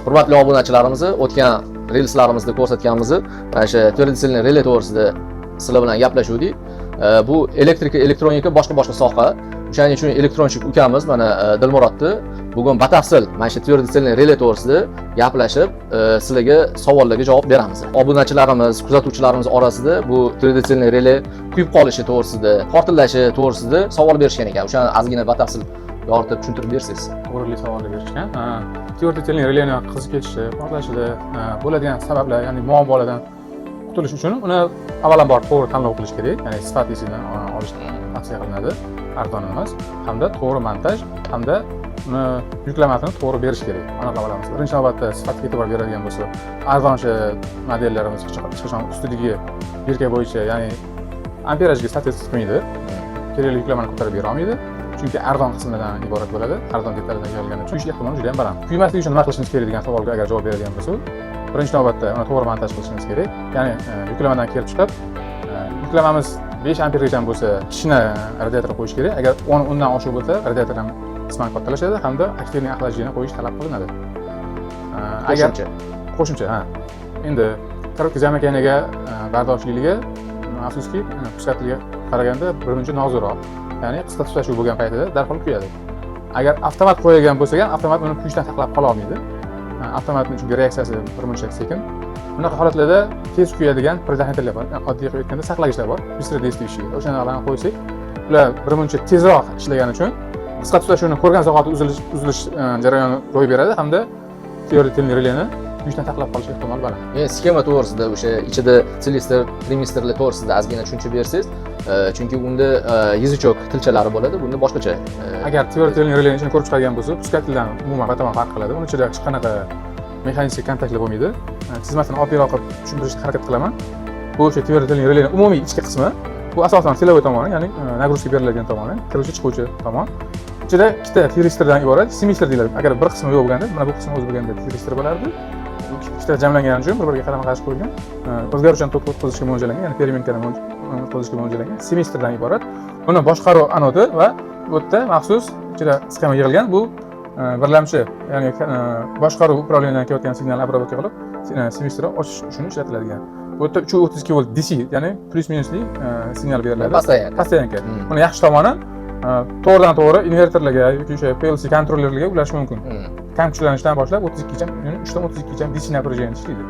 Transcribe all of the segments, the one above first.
Hurmatli obunachilarimiz, o'tgan reelslarimizda ko'rsatganimiz mana shu tverdotelniy relay to'g'risida sizlar bilan gaplashuvdik. Bu elektronika boshqa soha. O'shaning uchun elektronchik ukamiz mana Dilmurodni bugun batafsil mana shu tverdotelniy relay to'g'risida gaplashib, sizlarga savollarga javob beramiz. Obunachilarimiz, kuzatuvchilarimiz orasida bu tverdotelniy relay kuyib qolishi to'g'risida, portlashi to'g'risida savol berishgan ekan. O'shani ozgina batafsil yoritib tushuntirib bersangiz. To'g'ri savollar berishgan. Tverdotelniy relayning qizib ketishi, portlashida bo'ladigan sabablar, ya'ni muammolardan qutulish uchun uni avvalambor to'g'ri tanlov qilish kerak, ya'ni sifatini olish tavsiya qilinadi, arzon emas, hamda to'g'ri montaj, hamda uni yuklamasini to'g'ri berish kerak. Aniqlab olamiz. Birinchi navbatda sifatga e'tibor beradigan bo'lsa, arzonchi modellarimiz hech qachon ustidagi birka bo'yicha, ya'ni amperajga soответствовать qilmaydi. Kerakli yuklamani ko'tarib bera olmaydi. Chunki arzon qismidan iborat bo'ladi, arzon detallardan yig'ilgani uchun ehtimoli juda ham baland. Kuymaslik uchun nima qilishimiz kerak degan savolga agar javob beradigan bo'lsak, birinchi navbatda uni to'g'ri montaj qilishimiz kerak. Ya'ni yuklamadan kelib chiqib, yuklamamiz 5 ampergacha bo'lsa, kichkina radiator qo'yish kerak. Agar 10 undan oshiq bo'lsa, radiatorni qisman kattalashadi hamda aktivniy aqlajini qo'yish talab qilinadi. Agar qo'shimcha, endi korotka zamakaniga bardoshliligiga, afsuski, puskatliga qaraganda birmuncha nozikroq. Ya'ni qisqa tutashuv bo'lgan paytida darhol kuyadi. Agar avtomat qo'yilgan bo'lsa ham, avtomat uni kuyishdan saqlab qola olmaydi. Avtomatning chunki reaksiyasi birmuncha sekin. Bunaqa holatlarda tez kuyadigan predохранитель bor. Oddiy qilib aytganda saqlagichlar bor. Быстродействующий. O'shalarni qo'ysak, ular birmuncha tezroq ishlagani uchun qisqa tutashuvni ko'rgan zahoti uzilish jarayoni ro'y beradi hamda tverdotelniy relayni kuyishdan saqlab qolish ehtimoli baland. Sxema to'g'risida o'sha ichida silistr, trimistrlar to'g'risida ozgina tushuncha bersangiz, chunki unda yizichok tilchalari bo'ladi, bunda boshqacha. Agar tverdotelniy relayni ichini ko'rib chiqargan bo'lsa, puskatlidan umuman batamon farq qiladi. Uning ichida hech qanaqa mexanik kontaktlar bo'lmaydi. Tizmasini oddiy qilib tushuntirishga harakat qilaman. Bu o'sha tverdotelniy relayning umumiy ichki qismi. Bu asosan silovoy tomoni, ya'ni nagruzka beriladigan tomoni, kiruvchi chiquvchi tomon. Ichida ikkita tiristrdan iborat, semistr deyiladi. Agar bir qismi yo'q bo'lganda, mana bu qismi o'zi bo'lganda tiristr bo'lardi. Bu ikkita jamlangani uchun bir-biriga qarama-qarshi qo'yilgan, o'zgaruvchan tok o'tkazishga mo'ljallangan, ya'ni perimetrni o'tkazishga mo'ljallangan semestrdan iborat. Buni boshqaruv anodi va bu yerda maxsus ichida sxema yig'ilgan. Bu birlamchi, ya'ni boshqaruv upravleniyadan kelayotgan signalni обработка qilib, semestrni ochish uchun ishlatiladigan. Bu yerda 332 volt DC, ya'ni plus minusli signal beriladi. Постоянка. Buni yaxshi tomoni to'g'ridan-to'g'ri invertorlarga yoki o'sha PLC kontrollerlarga ulash mumkin. Kam kuchlanishdan boshlab 32 gacha, 3 dan 32 gacha DC напряжение ishlaydi.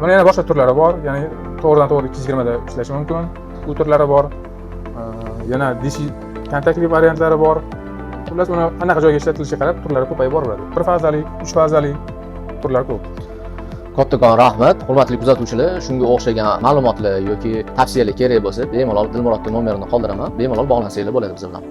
Buni yana boshqa turlari bor, ya'ni to'g'ridan-to'g'ri 220 da ishlashi mumkin. Bu turlari bor. Yana DC kontaktli variantlari bor. Xullas, uni qanaqa joyga ishlatilishiga qarab turlari ko'payib boraveradi. 1 fazali, 3 fazali turlar ko'p. Kattakon rahmat, hurmatli kuzatuvchilar. Shunga o'xshagan ma'lumotlar yoki tavsiyalar kerak bo'lsa, bemalol Dilmurodning nomerini qoldiraman. Bemalol bog'lansanglar bo'ladi biz bilan.